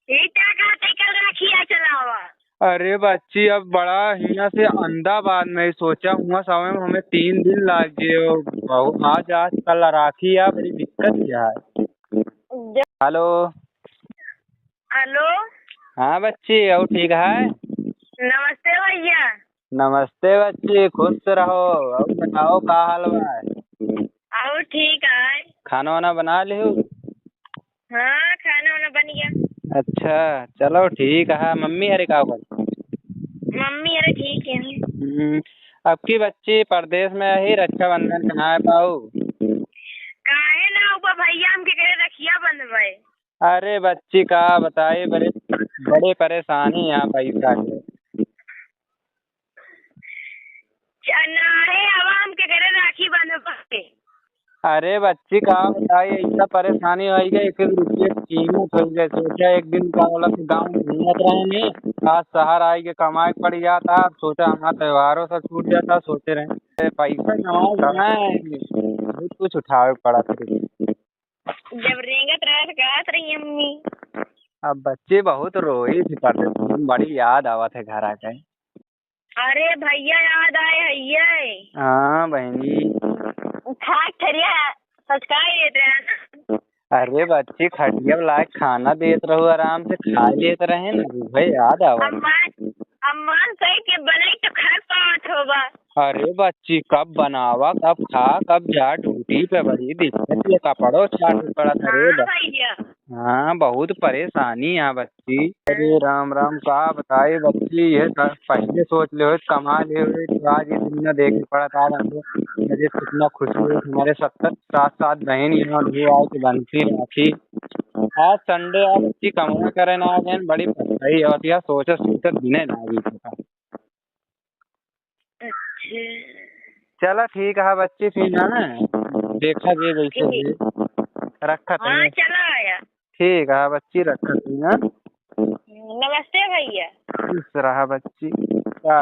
ईटा का कल राखी चलावा। अरे बच्ची अब बड़ा हिना से अहमदाबाद में ही सोचा हुआ समय में हमें 3 दिन लाग गए। आज आज कल राखी है, बड़ी दिक्कत क्या है। हेलो। हेलो। हाँ बच्ची, और ठीक है। नमस्ते भैया। नमस्ते बच्ची, खुश रहो। और बताओ का हाल बा। और ठीक है। खाना वाना बना लियो। हाँ, खाना वाना बन गया। अच्छा चलो ठीक है। मम्मी अरे का बोल। मम्मी अरे ठीक है। अब की बच्ची परदेश में ही रक्षाबंधन कहाँ पाऊ। काहे ना ऊपर भैया हमके करे रखिया बंधवाए। अरे बच्ची का बताए, बड़े बड़े परेशानी यहाँ पैसा के। नाहे हवा हमके करे राखी बंधवाए। अरे बच्ची का बताए, ऐसा परेशानी हो गई, 1 रुपये की कीमत हो गई। सोचा एक दिन का बोला कि गाँव घूमत रहेंगे, आज शहर आई के कमाए पड़ जाता। सोचा हमारा त्योहारों से छूट जाता। सोचे रहे पैसा बहुत कुछ उठावे पड़ा था। जब रेंगत रहा तो कहत रही अम्मी। अब बच्चे बहुत रोई थी, बड़ी याद आवत है घर आके। अरे भैया याद आए भैया। हाँ बहनी। खाक ठरिया सचकाई देते हैं ना। अरे बच्ची खटिया लायक खाना देत रहो, आराम से खा लेत रहे ना, भाई याद आवत। अम्मान सही के बने तो खा पावत होगा। अरे बच्ची कब बनावा, कब खा, कब जा। ड्यूटी पे बड़ी दिक्कत है, कपड़ों छाट पड़ा था रे हाँ भैया। हाँ बहुत परेशानी है बच्ची। अरे राम राम का बताए बच्ची, ये पहले सोच ले कमा ले तो आज ये दिन देख पड़ा था। मुझे कितना खुशी हुई। हमारे 7 बहन यहाँ आए के बनती राखी। आज संडे आज बच्ची कमा करे ना, आज बड़ी पछताई होती है। सोचे सोचे दिने ना अभी था। चलो ठीक है बच्ची, फिर है ना देखा जे जैसे भी रखा था। हाँ चला आया। ठीक है बच्ची, रखा था। नमस्ते भैया। खुश रहा बच्ची। क्या